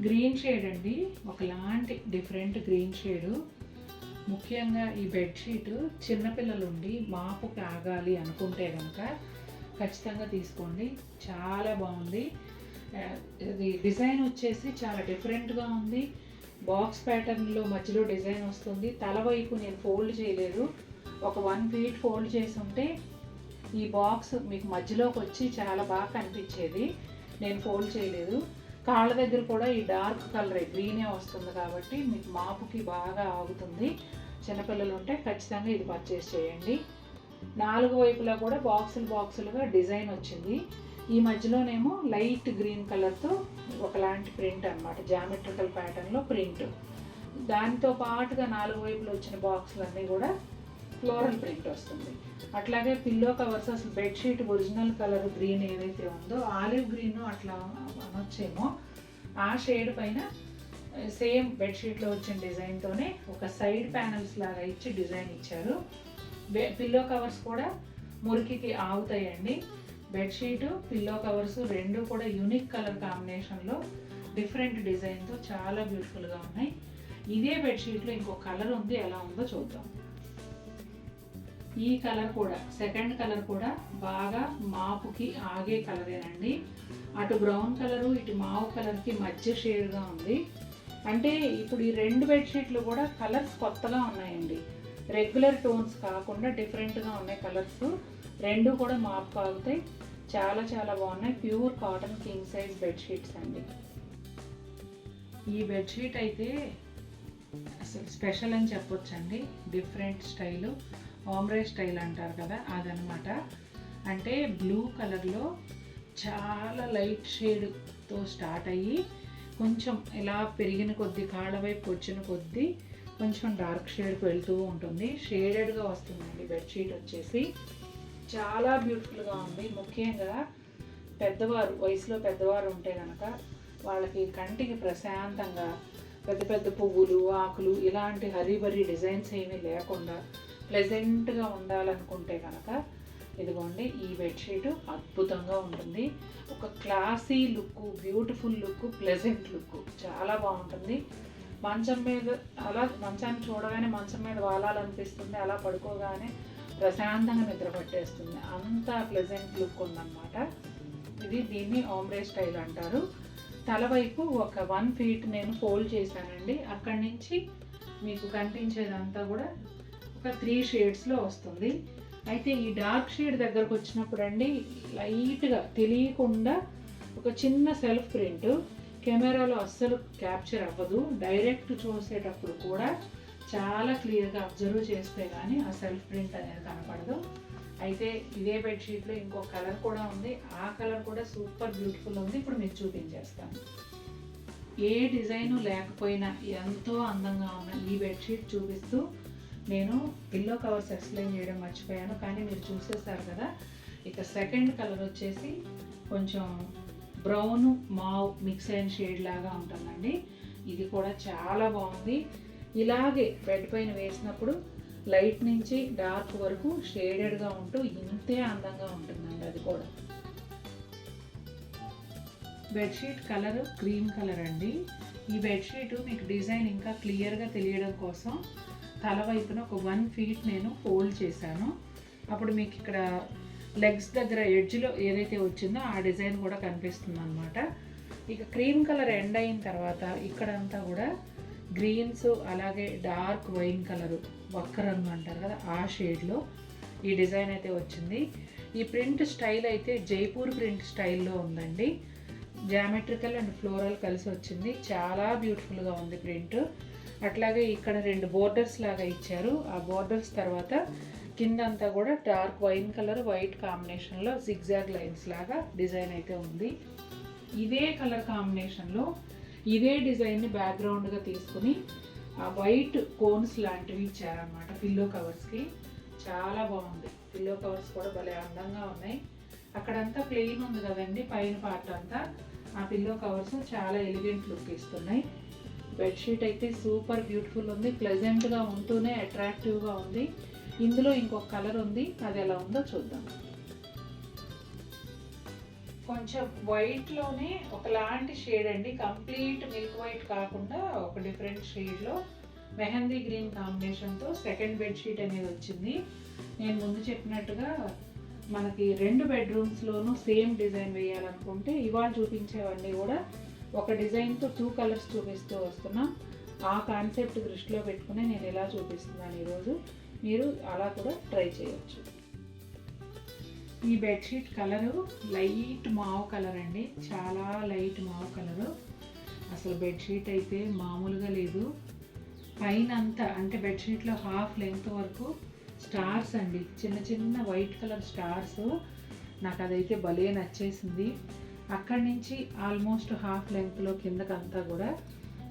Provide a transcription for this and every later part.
Green shade అండి, ఒకలాంటి different green shade. ముఖ్యంగా ఈ బెడ్షీట్ చిన్నపిల్లలు ఉండి మాపుకి ఆగాలి అనుకుంటే కనుక ఖచ్చితంగా తీసుకోండి. చాలా బాగుంది. ఇది డిజైన్ వచ్చేసి చాలా డిఫరెంట్గా ఉంది. బాక్స్ ప్యాటర్న్లో మధ్యలో డిజైన్ వస్తుంది. తల వైపు నేను ఫోల్డ్ చేయలేదు. ఒక 1 ఫీట్ ఫోల్డ్ చేసి ఉంటే ఈ బాక్స్ మీకు మధ్యలోకి వచ్చి చాలా బాగా కనిపించేది. నేను ఫోల్డ్ చేయలేదు. కాళ్ళ దగ్గర కూడా ఈ డార్క్ కలర్ గ్రీనే వస్తుంది కాబట్టి మీకు మాపుకి బాగా ఆగుతుంది. చిన్నపిల్లలు ఉంటే ఖచ్చితంగా ఇది పర్చేస్ చేయండి. 4 వైపులా కూడా బాక్సులుగా డిజైన్ వచ్చింది. ఈ మధ్యలోనేమో లైట్ గ్రీన్ కలర్తో ఒకలాంటి ప్రింట్ అనమాట, జామెట్రికల్ ప్యాటర్న్లో ప్రింట్. దాంతో పాటుగా 4 వైపులు వచ్చిన బాక్సులన్నీ కూడా ఫ్లోరల్ ప్రింట్ వస్తుంది. అట్లాగే పిల్లో కవర్స్, అసలు బెడ్షీట్ ఒరిజినల్ కలర్ గ్రీన్ ఏదైతే ఉందో ఆలివ్ గ్రీన్ అట్లా అనొచ్చేమో, ఆ షేడ్ పైన సేమ్ బెడ్షీట్లో వచ్చిన డిజైన్తోనే ఒక సైడ్ ప్యానల్స్ లాగా ఇచ్చి డిజైన్ ఇచ్చారు. పిల్లో కవర్స్ కూడా మురికికి ఆగుతాయండి. బెడ్షీట్ పిల్లో కవర్స్ రెండు కూడా యూనిక్ కలర్ కాంబినేషన్లో డిఫరెంట్ డిజైన్తో చాలా బ్యూటిఫుల్గా ఉన్నాయి. ఇదే బెడ్షీట్లో ఇంకో కలర్ ఉంది, ఎలా ఉందో చూద్దాం. ఈ కలర్ కూడా సెకండ్ కలర్ కూడా బాగా మాపుకి ఆగే కలరేనండి. అటు బ్రౌన్ కలరు ఇటు మావు కలర్కి మధ్య షేడ్గా ఉంది. అంటే ఇప్పుడు ఈ 2 బెడ్షీట్లు కూడా కలర్స్ కొత్తగా ఉన్నాయండి. రెగ్యులర్ టోన్స్ కాకుండా డిఫరెంట్గా ఉన్నాయి కలర్స్. 2 కూడా మాపు ఆగుతాయి. చాలా చాలా బాగున్నాయి. Pure cotton king size bedsheets అండి. ఈ బెడ్షీట్ అయితే అసలు స్పెషల్ అని చెప్పొచ్చండి. డిఫరెంట్ స్టైలు, ఆమ్రే స్టైల్ అంటారు కదా, అదనమాట. అంటే బ్లూ కలర్లో చాలా లైట్ షేడ్తో స్టార్ట్ అయ్యి కొంచెం ఇలా పెరిగిన కొద్దీ, కాళ్ళ వైపు వచ్చిన కొద్దీ కొంచెం డార్క్ షేడ్కి వెళ్తూ ఉంటుంది. షేడెడ్గా వస్తుందండి బెడ్షీట్ వచ్చేసి. చాలా బ్యూటిఫుల్గా ఉంది. ముఖ్యంగా పెద్దవారు, వయసులో పెద్దవారు ఉంటే కనుక వాళ్ళకి కంటికి ప్రశాంతంగా పెద్ద పెద్ద పువ్వులు, ఆకులు ఇలాంటి హరీబరీ డిజైన్స్ ఏమీ లేకుండా ప్లెజెంట్గా ఉండాలనుకుంటే కనుక ఇదిగోండి, ఈ బెడ్షీట్ అద్భుతంగా ఉంటుంది. ఒక classy look, beautiful look, pleasant look చాలా బాగుంటుంది. మంచం మీద అలా మంచాన్ని చూడగానే మంచం మీద వాలాలనిపిస్తుంది, అలా పడుకోగానే ప్రశాంతంగా నిద్ర పట్టేస్తుంది. అంత ప్లెజెంట్ లుక్ ఉందన్నమాట. దీన్ని ఆమ్రే స్టైల్ అంటారు. తల వైపు ఒక 1 ఫీట్ నేను ఫోల్డ్ చేశానండి. అక్కడి నుంచి మీకు కనిపించేదంతా కూడా ఒక 3 షేడ్స్లో వస్తుంది. అయితే ఈ డార్క్ షేడ్ దగ్గరకు వచ్చినప్పుడు అండి లైట్గా తెలియకుండా ఒక చిన్న సెల్ఫ్ ప్రింట్ కెమెరాలో అస్సలు క్యాప్చర్ అవ్వదు. డైరెక్ట్ చూసేటప్పుడు కూడా చాలా క్లియర్గా అబ్జర్వ్ చేస్తే కానీ ఆ సెల్ఫ్ ప్రింట్ అనేది కనపడదు. అయితే ఇదే బెడ్షీట్లో ఇంకో కలర్ కూడా ఉంది. ఆ కలర్ కూడా సూపర్ బ్యూటిఫుల్ ఉంది. ఇప్పుడు మీకు చూపించేస్తాను. ఏ డిజైను లేకపోయినా ఎంతో అందంగా ఉన్న ఈ బెడ్షీట్ చూపిస్తూ నేను పిల్లో కవర్స్ ఎక్స్ప్లెయిన్ చేయడం మర్చిపోయాను, కానీ మీరు చూసేసారు కదా. ఇక సెకండ్ కలర్ వచ్చేసి కొంచెం బ్రౌన్ మావ్ మిక్స్ అయిన షేడ్ లాగా ఉంటుందండి. ఇది కూడా చాలా బాగుంది. ఇలాగే బెడ్ పైన వేసినప్పుడు లైట్ నుంచి డార్క్ వరకు షేడెడ్గా ఉంటూ ఇంతే అందంగా ఉంటుందండి. అది కూడా బెడ్షీట్ కలర్ క్రీమ్ కలర్ అండి. ఈ బెడ్షీట్ మీకు డిజైన్ ఇంకా క్లియర్గా తెలియడం కోసం తల వైపున ఒక 1 ఫీట్ నేను ఫోల్డ్ చేశాను. అప్పుడు మీకు ఇక్కడ లెగ్స్ దగ్గర ఎడ్జ్లో ఏదైతే వచ్చిందో ఆ డిజైన్ కూడా కనిపిస్తుంది అనమాట. ఇక క్రీమ్ కలర్ ఎండ్ అయిన తర్వాత ఇక్కడంతా కూడా గ్రీన్స్, అలాగే డార్క్ వైన్ కలరు, వక్క రంగు అంటారు కదా, ఆ షేడ్లో ఈ డిజైన్ అయితే వచ్చింది. ఈ ప్రింట్ స్టైల్ అయితే జైపూర్ ప్రింట్ స్టైల్లో ఉందండి. జామెట్రికల్ అండ్ ఫ్లోరల్ కలిసి వచ్చింది. చాలా బ్యూటిఫుల్గా ఉంది ప్రింట్. అట్లాగే ఇక్కడ 2 బోర్డర్స్ లాగా ఇచ్చారు. ఆ బోర్డర్స్ తర్వాత కిందంతా కూడా డార్క్ వైన్ కలర్ వైట్ కాంబినేషన్లో జిగ్జాగ్ లైన్స్ లాగా డిజైన్ అయితే ఉంది. ఇదే కలర్ కాంబినేషన్లో ఇదే డిజైన్ని బ్యాక్గ్రౌండ్గా తీసుకుని ఆ వైట్ కోన్స్ లాంటివి ఇచ్చారనమాట పిల్లో కవర్స్కి. చాలా బాగుంది. పిల్లో కవర్స్ కూడా భలే అందంగా ఉన్నాయి. అక్కడంతా ప్లెయిన్ ఉంది కదండి, పైన పార్ట్ అంతా. ఆ పిల్లో కవర్స్ చాలా ఎలిగెంట్ లుక్ ఇస్తున్నాయి. బెడ్షీట్ అయితే సూపర్ బ్యూటిఫుల్ ఉంది. ప్లెజెంట్గా ఉంటూనే అట్రాక్టివ్గా ఉంది. ఇందులో ఇంకొక కలర్ ఉంది, అది ఎలా ఉందో చూద్దాం. కొంచెం వైట్లోనే ఒకలాంటి షేడ్ అండి, కంప్లీట్ మిల్క్ వైట్ కాకుండా ఒక డిఫరెంట్ షేడ్లో మెహందీ గ్రీన్ కాంబినేషన్తో సెకండ్ బెడ్షీట్ అనేది వచ్చింది. నేను ముందు చెప్పినట్టుగా మనకి 2 బెడ్రూమ్స్లోనూ సేమ్ డిజైన్ వేయాలనుకుంటే ఇవాళ చూపించేవన్నీ కూడా ఒక డిజైన్తో 2 కలర్స్ చూపిస్తూ వస్తున్నాం. ఆ కాన్సెప్ట్ దృష్టిలో పెట్టుకుని నేను ఇలా చూపిస్తున్నాను ఈరోజు. మీరు అలా కూడా ట్రై చేయొచ్చు. ఈ బెడ్షీట్ కలరు లైట్ మావ్ కలర్ అండి, చాలా లైట్ మావ్ కలరు. అసలు బెడ్షీట్ అయితే మామూలుగా లేదు. పైన అంతా అంటే బెడ్షీట్లో హాఫ్ లెంగ్త్ వరకు స్టార్స్ అండి, చిన్న చిన్న వైట్ కలర్ స్టార్స్. నాకు అదైతే భలే నచ్చేసింది. అక్కడి నుంచి ఆల్మోస్ట్ హాఫ్ లెంగ్త్లో కిందకంతా కూడా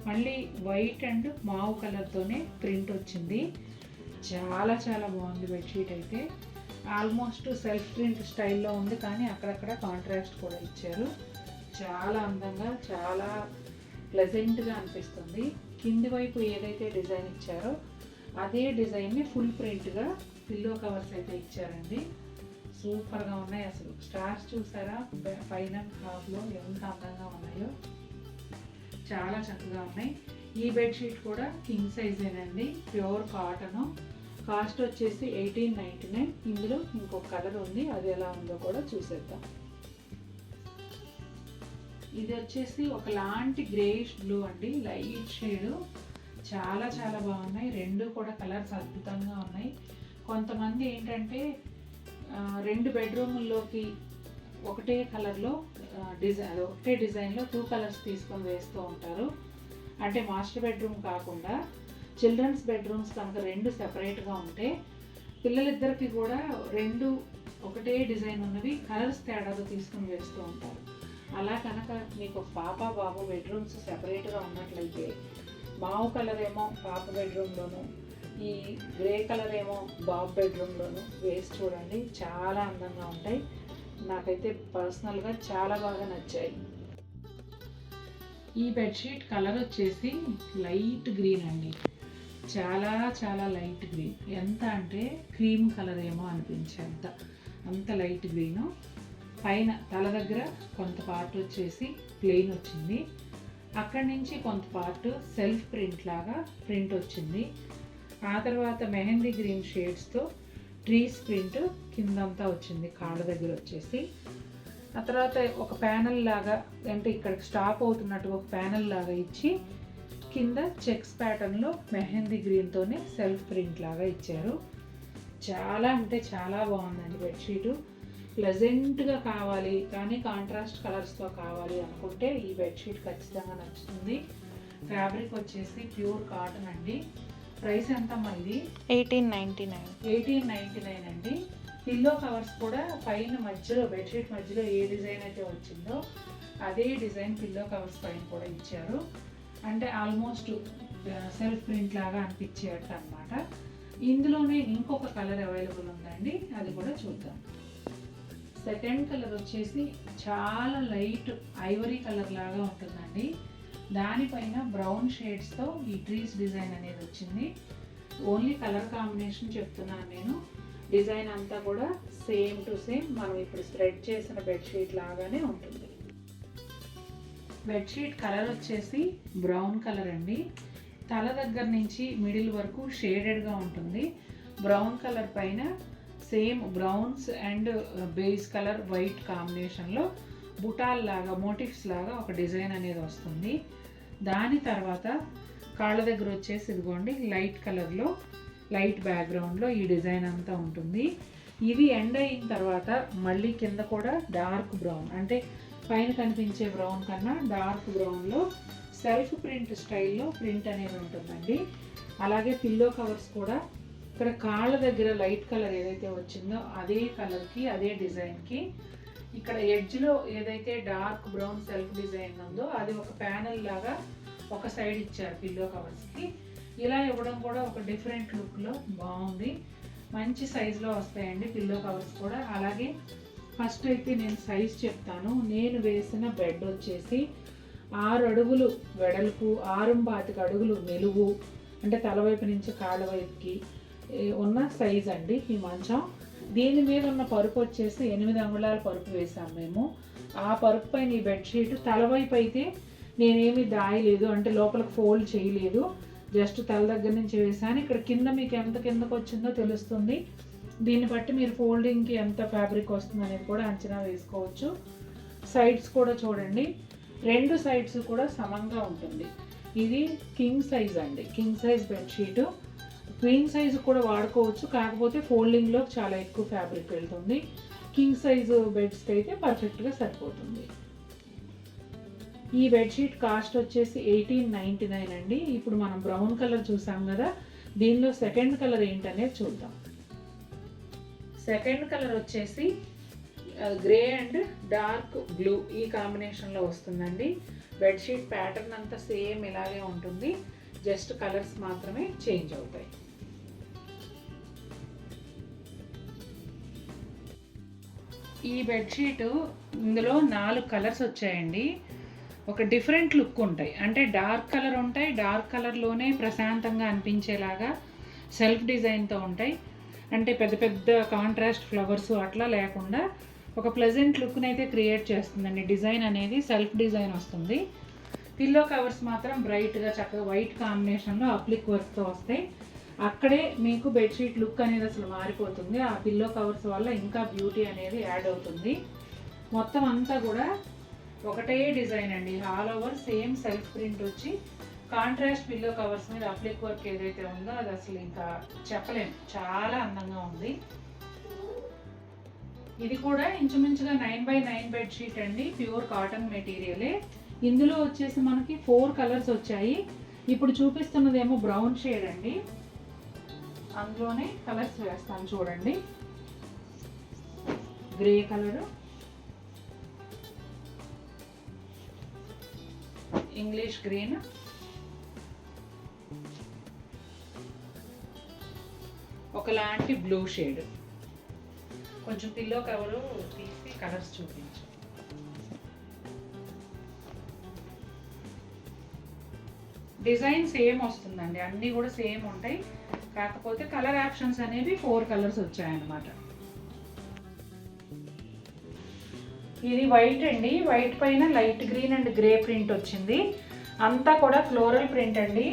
మళ్ళీ వైట్ అండ్ మావ్ కలర్తోనే ప్రింట్ వచ్చింది. చాలా చాలా బాగుంది బెడ్షీట్ అయితే. ఆల్మోస్ట్ సెల్ఫ్ ప్రింట్ స్టైల్లో ఉంది, కానీ అక్కడక్కడ కాంట్రాస్ట్ కూడా ఇచ్చారు. చాలా అందంగా, చాలా ప్లెజెంట్గా అనిపిస్తుంది. కింది వైపు ఏదైతే డిజైన్ ఇచ్చారో అదే డిజైన్ని ఫుల్ ప్రింట్గా పిల్లో కవర్స్ అయితే ఇచ్చారండి. సూపర్గా ఉన్నాయి. అసలు స్టార్స్ చూసారా పైన హాఫ్లో ఎంత అందంగా ఉన్నాయో, చాలా చక్కగా ఉన్నాయి. ఈ బెడ్షీట్ కూడా కింగ్ సైజేనండి, ప్యూర్ కాటను. కాస్ట్ వచ్చేసి 1899. ఇందులో ఇంకొక కలర్ ఉంది, అది ఎలా ఉందో కూడా చూసేద్దాం. ఇది వచ్చేసి ఒకలాంటి గ్రేష్ బ్లూ అండి, లైట్ షేడు. చాలా చాలా బాగున్నాయి. 2 కూడా కలర్స్ అద్భుతంగా ఉన్నాయి. కొంతమంది ఏంటంటే 2 బెడ్రూముల్లోకి ఒకటే కలర్లో ఒకటే డిజైన్లో 2 కలర్స్ తీసుకొని వేస్తూ ఉంటారు. అంటే మాస్టర్ బెడ్రూమ్ కాకుండా చిల్డ్రన్స్ బెడ్రూమ్స్ కనుక 2 సెపరేట్గా ఉంటే పిల్లలిద్దరికి కూడా 2 ఒకటే డిజైన్ ఉన్నవి కలర్స్ తేడాలు తీసుకొని వేస్తూ ఉంటారు. అలా కనుక మీకు పాప బాబు బెడ్రూమ్స్ సెపరేట్గా ఉన్నట్లయితే మావు కలర్ ఏమో పాప బెడ్రూమ్లోను, ఈ గ్రే కలర్ ఏమో బాబు బెడ్రూమ్లోను వేసి చూడండి, చాలా అందంగా ఉంటాయి. నాకైతే పర్సనల్గా చాలా బాగా నచ్చాయి. ఈ బెడ్షీట్ కలర్ వచ్చేసి లైట్ గ్రీన్ అండి, చాలా చాలా లైట్ గ్రీన్. ఎంత అంటే క్రీమ్ కలర్ ఏమో అనిపించేంత, అంత లైట్ గ్రీను. పైన తల దగ్గర కొంత పార్ట్ వచ్చేసి ప్లెయిన్ వచ్చింది, అక్కడి నుంచి కొంత పార్ట్ సెల్ఫ్ ప్రింట్ లాగా ప్రింట్ వచ్చింది. ఆ తర్వాత మెహందీ గ్రీన్ షేడ్స్తో ట్రీస్ ప్రింట్ కిందంతా వచ్చింది కాళ్ళ దగ్గర వచ్చేసి. ఆ తర్వాత ఒక ప్యానల్ లాగా, అంటే ఇక్కడ స్టాప్ అవుతున్నట్టు ఒక ప్యానల్ లాగా ఇచ్చి కింద చెక్స్ ప్యాటర్న్లో మెహందీ గ్రీన్తోనే సెల్ఫ్ ప్రింట్ లాగా ఇచ్చారు. చాలా అంటే చాలా బాగుందండి బెడ్షీటు. ప్లెజెంట్గా కావాలి కానీ కాంట్రాస్ట్ కలర్స్తో కావాలి అనుకుంటే ఈ బెడ్షీట్ ఖచ్చితంగా నచ్చుతుంది. ఫ్యాబ్రిక్ వచ్చేసి ప్యూర్ కాటన్ అండి. ప్రైస్ ఎంత ఇది? 1899 అండి. పిల్లో కవర్స్ కూడా పైన మధ్యలో బెడ్షీట్ మధ్యలో ఏ డిజైన్ అయితే వచ్చిందో అదే డిజైన్ పిల్లో కవర్స్ పైన కూడా ఇచ్చారు. అంటే ఆల్మోస్ట్ సెల్ఫ్ ప్రింట్ లాగా అనిపించేటట్టు అనమాట. ఇందులోనే ఇంకొక కలర్ అవైలబుల్ ఉందండి, అది కూడా చూద్దాం. సెకండ్ కలర్ వచ్చేసి చాలా లైట్ ఐవరీ కలర్ లాగా ఉంటుందండి. దానిపైన బ్రౌన్ షేడ్స్తో ఈ ట్రీస్ డిజైన్ అనేది వచ్చింది. ఓన్లీ కలర్ కాంబినేషన్ చెప్తున్నాను నేను. డిజైన్ అంతా కూడా సేమ్ టు సేమ్ మనం ఇప్పుడు స్ప్రెడ్ చేసిన బెడ్షీట్ లాగానే ఉంటుంది. బెడ్షీట్ కలర్ వచ్చేసి బ్రౌన్ కలర్ అండి. తల దగ్గర నుంచి మిడిల్ వరకు షేడెడ్గా ఉంటుంది. బ్రౌన్ కలర్ పైన same browns and base colour white కాంబినేషన్లో బుటాల్ లాగా మోటివ్స్ లాగా ఒక డిజైన్ అనేది వస్తుంది. దాని తర్వాత కాళ్ళ దగ్గర వచ్చేసి ఇదిగోండి లైట్ కలర్లో లైట్ బ్యాక్గ్రౌండ్లో ఈ డిజైన్ అంతా ఉంటుంది. ఇది ఎండ్ అయిన తర్వాత మళ్ళీ కింద కూడా డార్క్ బ్రౌన్, అంటే పైన కనిపించే బ్రౌన్ కన్నా డార్క్ బ్రౌన్లో సెల్ఫ్ ప్రింట్ స్టైల్లో ప్రింట్ అనేది ఉంటుందండి. అలాగే పిల్లో కవర్స్ కూడా ఇక్కడ కాళ్ళ దగ్గర లైట్ కలర్ ఏదైతే వచ్చిందో అదే కలర్కి అదే డిజైన్కి ఇక్కడ ఎడ్జ్లో ఏదైతే డార్క్ బ్రౌన్ సెల్ఫ్ డిజైన్ ఉందో అది ఒక ప్యానల్ లాగా ఒక సైడ్ ఇచ్చారు పిల్లో కవర్స్కి. ఇలా ఇవ్వడం కూడా ఒక డిఫరెంట్ లుక్లో బాగుంది. మంచి సైజులో వస్తాయండి పిల్లో కవర్స్ కూడా. అలాగే ఫస్ట్ అయితే నేను సైజ్ చెప్తాను. నేను వేసిన బెడ్ వచ్చేసి 6 అడుగులు వెడల్పు, 6.25 అడుగులు నిలువు, అంటే తలవైపు నుంచి కాళ్ళ వైపుకి ఉన్న సైజ్ అండి ఈ మంచం. దీని మీద ఉన్న పరుపు వచ్చేసి 8 అంగుళాల పరుపు వేసాము మేము. ఆ పరుపు పైన ఈ బెడ్షీట్ తలవైపు అయితే నేనేమి దాయలేదు, అంటే లోపలికి ఫోల్డ్ చేయలేదు, జస్ట్ తల దగ్గర నుంచి వేసాను. ఇక్కడ కింద మీకు ఎంత కిందకు వచ్చిందో తెలుస్తుంది. దీన్ని బట్టి మీరు ఫోల్డింగ్కి ఎంత ఫ్యాబ్రిక్ వస్తుంది అనేది కూడా అంచనా వేసుకోవచ్చు. సైడ్స్ కూడా చూడండి, రెండు సైడ్స్ కూడా సమంగా ఉంటుంది. ఇది కింగ్ సైజ్ అండి, king size bedsheet. Queen size కూడా వాడుకోవచ్చు, కాకపోతే ఫోల్డింగ్లో చాలా ఎక్కువ ఫ్యాబ్రిక్ వెళ్తుంది. కింగ్ సైజు బెడ్స్కి అయితే పర్ఫెక్ట్గా సరిపోతుంది. ఈ బెడ్షీట్ కాస్ట్ వచ్చేసి 1899 అండి. ఇప్పుడు మనం బ్రౌన్ కలర్ చూసాం కదా, దీనిలో సెకండ్ కలర్ ఏంటనేది చూద్దాం. సెకండ్ కలర్ వచ్చేసి గ్రే అండ్ డార్క్ బ్లూ ఈ కాంబినేషన్లో వస్తుందండి. బెడ్షీట్ ప్యాటర్న్ అంతా సేమ్ ఇలాగే ఉంటుంది, జస్ట్ కలర్స్ మాత్రమే చేంజ్ అవుతాయి. ఈ బెడ్షీట్ ఇందులో 4 కలర్స్ వచ్చాయండి. ఒక డిఫరెంట్ లుక్ ఉంటాయి, అంటే డార్క్ కలర్ ఉంటాయి, డార్క్ కలర్లోనే ప్రశాంతంగా అనిపించేలాగా సెల్ఫ్ డిజైన్తో ఉంటాయి. అంటే పెద్ద పెద్ద కాంట్రాస్ట్ ఫ్లవర్స్ అట్లా లేకుండా ఒక ప్లెజెంట్ లుక్ని అయితే క్రియేట్ చేస్తుందండి. డిజైన్ అనేది సెల్ఫ్ డిజైన్ వస్తుంది. పిల్లో కవర్స్ మాత్రం బ్రైట్గా చక్కగా వైట్ కాంబినేషన్లో అప్లిక్ వర్క్తో వస్తాయి. అక్కడే మీకు బెడ్షీట్ లుక్ అనేది అసలు మారిపోతుంది. ఆ పిల్లో కవర్స్ వల్ల ఇంకా బ్యూటీ అనేది యాడ్ అవుతుంది. మొత్తం అంతా కూడా ఒకటే డిజైన్ అండి, all over same self print వచ్చి కాంట్రాస్ట్ పిల్లో కవర్స్ మీద అప్లిక్ వర్క్ ఏదైతే ఉందో అది అసలు ఇంకా చెప్పలేము, చాలా అందంగా ఉంది. ఇది కూడా ఇంచుమించుగా 9x9 బెడ్షీట్ అండి, ప్యూర్ కాటన్ మెటీరియలే. ఇందులో వచ్చేసి మనకి 4 కలర్స్ వచ్చాయి. ఇప్పుడు చూపిస్తున్నదేమో బ్రౌన్ షేడ్ అండి, అందులోనే కలర్స్ వేస్తాను చూడండి. గ్రే కలరు, ఇంగ్లీష్ గ్రీన్, ఒకలాంటి బ్లూ షేడ్. కొంచెం పిల్లో కవరు తీసి కలర్స్ చూపించు. డిజైన్ సేమ్ వస్తుందండి, అన్నీ కూడా సేమ్ ఉంటాయి, కాకపోతే కలర్ ఆప్షన్స్ అనేవి 4 కలర్స్ వచ్చాయన్నమాట. ఇది వైట్ అండి, వైట్ పైన light green and grey print వచ్చింది. అంతా కూడా ఫ్లోరల్ ప్రింట్ అండి.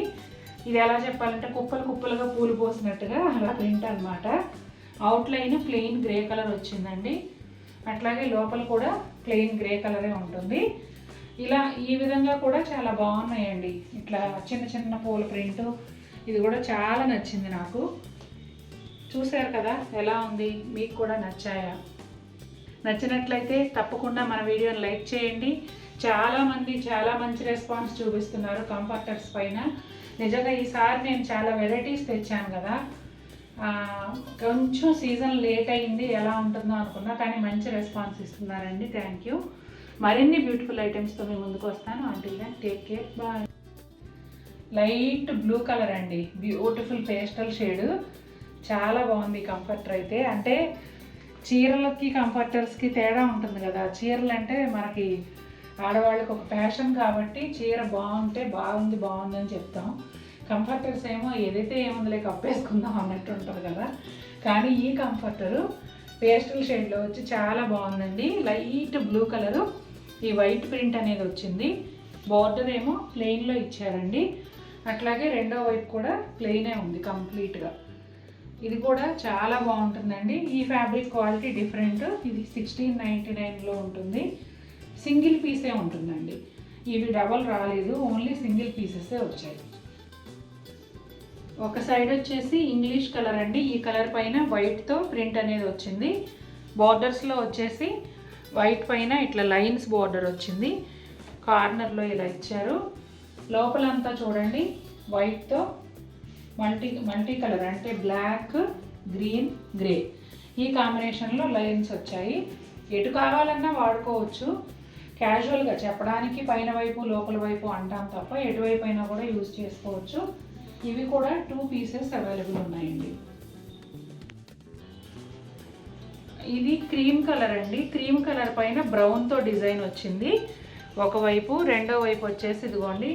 ఇది ఎలా చెప్పాలంటే కుప్పలు కుప్పలుగా పూలు పోసినట్టుగా అలా ప్రింట్ అనమాట. అవుట్లైన్ ప్లెయిన్ గ్రే కలర్ వచ్చిందండి, అట్లాగే లోపల కూడా ప్లెయిన్ గ్రే కలరే ఉంటుంది. ఇలా ఈ విధంగా కూడా చాలా బాగున్నాయండి, ఇట్లా చిన్న చిన్న పూల ప్రింట్. ఇది కూడా చాలా నచ్చింది నాకు. చూశారు కదా ఎలా ఉంది, మీకు కూడా నచ్చాయా? నచ్చినట్లయితే తప్పకుండా మన వీడియోని లైక్ చేయండి. చాలామంది చాలా మంచి రెస్పాన్స్ చూపిస్తున్నారు కంఫర్టర్స్ పైన. నిజంగా ఈసారి నేను చాలా వెరైటీస్ తెచ్చాను కదా, కొంచెం సీజన్ లేట్ అయింది, ఎలా ఉంటుందో అనుకున్నా, కానీ మంచి రెస్పాన్స్ ఇస్తున్నారండి. Thank you. మరిన్ని బ్యూటిఫుల్ ఐటమ్స్తో మీ ముందుకు వస్తాను. Until then take care, bye. Light blue colour అండి, బ్యూటిఫుల్ పేస్టల్ షేడ్, చాలా బాగుంది కంఫర్టర్ అయితే. అంటే చీరలకి కంఫర్టర్స్కి తేడా ఉంటుంది కదా, చీరలు అంటే మనకి ఆడవాళ్ళకి ఒక ప్యాషన్ కాబట్టి చీర బాగుంటే బాగుంది అని చెప్తాం. కంఫర్టర్స్ ఏమో ఏదైతే ఏముందిలే కప్పేసుకుందాం అన్నట్టు ఉంటుంది కదా, కానీ ఈ కంఫర్టరు పేస్టల్ షేడ్లో వచ్చి చాలా బాగుందండి. లైట్ బ్లూ కలరు, ఈ వైట్ ప్రింట్ అనేది వచ్చింది. బార్డర్ ఏమో ప్లెయిన్లో ఇచ్చారండి, అట్లాగే రెండో వైపు కూడా ప్లెయినే ఉంది కంప్లీట్గా. ఇది కూడా చాలా బాగుంటుందండి. ఈ ఫ్యాబ్రిక్ క్వాలిటీ డిఫరెంట్. ఇది 1699లో ఉంటుంది, సింగిల్ పీసే ఉంటుందండి. ఇవి డబల్ రాలేదు, ఓన్లీ సింగిల్ పీసెసే వచ్చాయి. ఒక సైడ్ వచ్చేసి ఇంగ్లీష్ కలర్ అండి, ఈ కలర్ పైన వైట్తో ప్రింట్ అనేది వచ్చింది. బార్డర్స్లో వచ్చేసి వైట్ పైన ఇట్లా లైన్స్ బార్డర్ వచ్చింది, కార్నర్లో ఇలా ఇచ్చారు. లోపలంతా చూడండి వైట్తో మల్టీ కలర్, అంటే బ్లాక్, గ్రీన్, గ్రే ఈ కాంబినేషన్లో లైన్స్ వచ్చాయి. ఎటు కావాలన్నా వాడుకోవచ్చు, క్యాజువల్గా చెప్పడానికి పైన వైపు లోపల వైపు అంటాం తప్ప ఎటువైపు అయినా కూడా యూజ్ చేసుకోవచ్చు. ఇవి కూడా 2 పీసెస్ అవైలబుల్ ఉన్నాయండి. ఇది క్రీమ్ కలర్ అండి, క్రీమ్ కలర్ పైన బ్రౌన్తో డిజైన్ వచ్చింది ఒకవైపు, రెండో వైపు వచ్చేసి ఇదిగోండి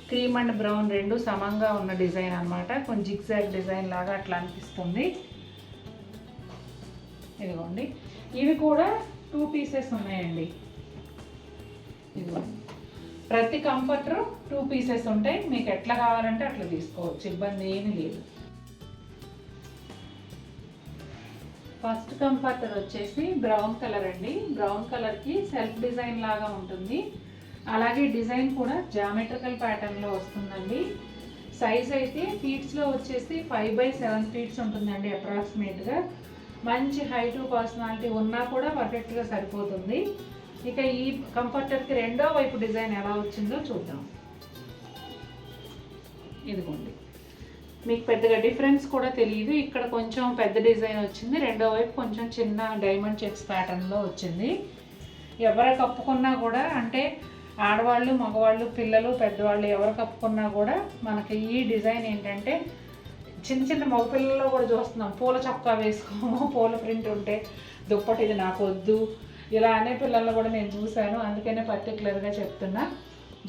క్రీమ్ అండ్ బ్రౌన్ రెండు సమంగా ఉన్న డిజైన్ అనమాట. కొంచెం జిగ్జాగ్ డిజైన్ లాగా అట్లా అనిపిస్తుంది. ఇదిగోండి ఇవి కూడా 2 పీసెస్ ఉన్నాయండి. ఇది ప్రతి కంఫర్టర్ 2 పీసెస్ ఉంటాయి, మీకు ఎట్లా కావాలంటే అట్లా తీసుకోవచ్చు, ఇబ్బంది ఏమీ లేదు. ఫస్ట్ కంఫర్టర్ వచ్చేసి బ్రౌన్ కలర్ అండి. బ్రౌన్ కలర్కి సెల్ఫ్ డిజైన్ లాగా ఉంటుంది, అలాగే డిజైన్ కూడా జామెట్రికల్ ప్యాటర్న్లో వస్తుందండి. సైజ్ అయితే ఫీట్స్లో వచ్చేసి 5/7 ఫీట్స్ ఉంటుందండి అప్రాక్సిమేట్గా. మంచి హైట్ పర్సనాలిటీ ఉన్నా కూడా పర్ఫెక్ట్గా సరిపోతుంది. ఇక ఈ కంఫర్టర్కి రెండో వైపు డిజైన్ ఎలా వచ్చిందో చూద్దాం. ఇదిగోండి, మీకు పెద్దగా డిఫరెన్స్ కూడా తెలియదు. ఇక్కడ కొంచెం పెద్ద డిజైన్ వచ్చింది, రెండో వైపు కొంచెం చిన్న డైమండ్ చెక్స్ ప్యాటర్న్లో వచ్చింది. ఎవరు కప్పుకున్నా కూడా, అంటే ఆడవాళ్ళు, మగవాళ్ళు, పిల్లలు, పెద్దవాళ్ళు ఎవరు కప్పుకున్నా కూడా మనకి ఈ డిజైన్ ఏంటంటే చిన్న చిన్న మగపిల్లల్లో కూడా చూస్తున్నాం. పూల చొక్కా వేసుకోము, పూల ప్రింట్ ఉంటే దుప్పటి ఇది నాకు వద్దు ఇలా అనే పిల్లల్లో కూడా నేను చూశాను. అందుకనే పర్టికులర్గా చెప్తున్నా.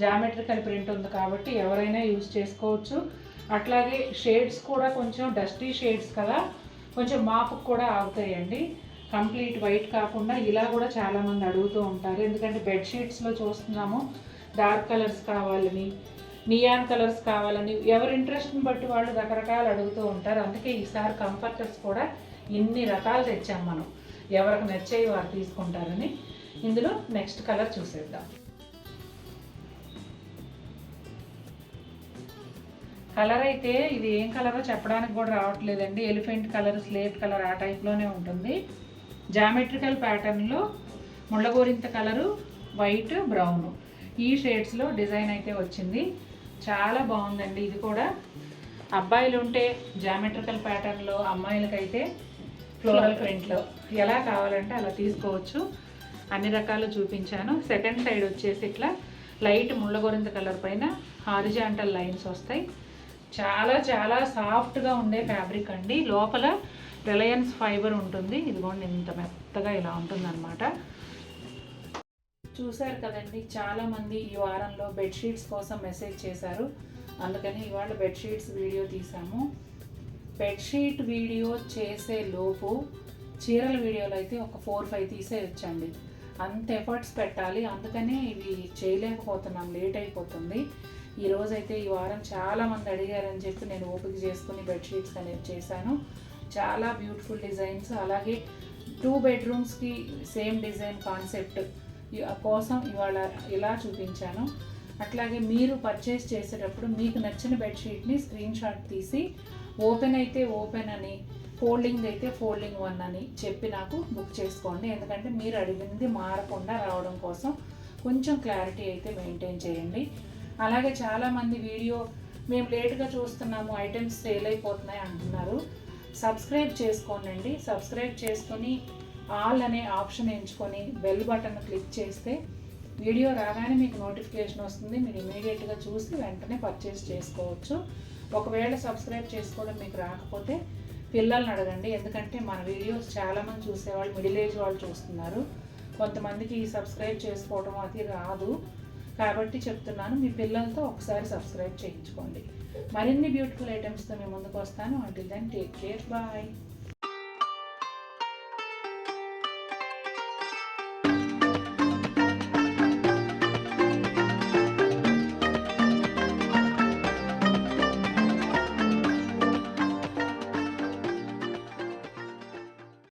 జామెట్రికల్ ప్రింట్ ఉంది కాబట్టి ఎవరైనా యూజ్ చేసుకోవచ్చు. అట్లాగే షేడ్స్ కూడా కొంచెం డస్టీ షేడ్స్ కదా, కొంచెం మాపుకు కూడా ఆగుతాయండి. కంప్లీట్ వైట్ కాకుండా ఇలా కూడా చాలామంది అడుగుతూ ఉంటారు. ఎందుకంటే బెడ్షీట్స్లో చూస్తున్నాము డార్క్ కలర్స్ కావాలని, నియాన్ కలర్స్ కావాలని, ఎవరి ఇంట్రెస్ట్ని బట్టి వాళ్ళు రకరకాలు అడుగుతూ ఉంటారు. అందుకే ఈసారి కంఫర్టర్స్ కూడా ఇన్ని రకాలు తెచ్చాం మనం, ఎవరికి నచ్చేవి వారు తీసుకుంటారని. ఇందులో నెక్స్ట్ కలర్ చూసేద్దాం. కలర్ అయితే ఇది ఏం కలరో చెప్పడానికి కూడా రావట్లేదండి. ఎలిఫెంట్ కలర్, స్లేట్ కలర్ ఆ టైప్లోనే ఉంటుంది. జామెట్రికల్ ప్యాటర్న్లో ముళ్ళగోరింత కలరు, వైట్, బ్రౌన్ ఈ షేడ్స్లో డిజైన్ అయితే వచ్చింది. చాలా బాగుందండి. ఇది కూడా అబ్బాయిలు ఉంటే జామెట్రికల్ ప్యాటర్న్లో, అమ్మాయిలకైతే ఫ్లోరల్ ప్రింట్లో ఎలా కావాలంటే అలా తీసుకోవచ్చు. అన్ని రకాలు చూపించాను. సెకండ్ సైడ్ వచ్చేసి ఇట్లా లైట్ ముళ్ళగోరింత కలర్ పైన హారిజాంటల్ లైన్స్ వస్తాయి. చాలా చాలా సాఫ్ట్గా ఉండే ఫ్యాబ్రిక్ అండి. లోపల రిలయన్స్ ఫైబర్ ఉంటుంది. ఇదిగోండి ఇంత మెత్తగా ఇలా ఉంటుందన్నమాట. చూశారు కదండి, చాలామంది ఈ వారంలో బెడ్షీట్స్ కోసం మెసేజ్ చేశారు. అందుకని ఇవాళ బెడ్షీట్స్ వీడియో తీసాము. బెడ్షీట్ వీడియో చేసే లోపు చీరల వీడియోలు అయితే ఒక 4-5 తీసేయొచ్చండి. అంత ఎఫర్ట్స్ పెట్టాలి, అందుకనే ఇవి చేయలేకపోతున్నాం, లేట్ అయిపోతుంది. ఈరోజైతే ఈ వారం చాలామంది అడిగారని చెప్పి నేను ఓపిక చేసుకుని బెడ్షీట్స్ అనేవి చేశాను. చాలా బ్యూటిఫుల్ డిజైన్స్, అలాగే 2 బెడ్రూమ్స్కి సేమ్ డిజైన్ కాన్సెప్ట్ కోసం ఇవాళ ఇలా చూపించాను. అట్లాగే మీరు పర్చేస్ చేసేటప్పుడు మీకు నచ్చిన బెడ్షీట్ని స్క్రీన్ షాట్ తీసి ఓపెన్ అయితే ఓపెన్ అని, ఫోల్డింగ్ అయితే ఫోల్డింగ్ 1 అని చెప్పి నాకు బుక్ చేసుకోండి. ఎందుకంటే మీరు అడిగింది మారకుండా రావడం కోసం కొంచెం క్లారిటీ అయితే మెయింటైన్ చేయండి. అలాగే చాలామంది వీడియో మేము లేట్గా చూస్తున్నాము, ఐటమ్స్ సేల్ అయిపోతున్నాయి అంటున్నారు. సబ్స్క్రైబ్ చేసుకోండి. సబ్స్క్రైబ్ చేసుకొని ఆల్ అనే ఆప్షన్ ఎంచుకొని బెల్ బటన్ క్లిక్ చేస్తే వీడియో రాగానే మీకు నోటిఫికేషన్ వస్తుంది. మీరు ఇమీడియట్గా చూసి వెంటనే పర్చేస్ చేసుకోవచ్చు. ఒకవేళ సబ్స్క్రైబ్ చేసుకోవడం మీకు రాకపోతే పిల్లల్ని అడగండి. ఎందుకంటే మన వీడియోస్ చాలామంది చూసేవాళ్ళు మిడిల్ ఏజ్ వాళ్ళు చూస్తున్నారు. కొంతమందికి సబ్స్క్రైబ్ చేసుకోవడం అది రాదు కాబట్టి చెప్తున్నాను, మీ పిల్లలతో ఒకసారి సబ్స్క్రైబ్ చేయించుకోండి. మరిన్ని బ్యూటిఫుల్ ఐటమ్స్తో మేము ముందుకు వస్తాను. Until then take care, bye.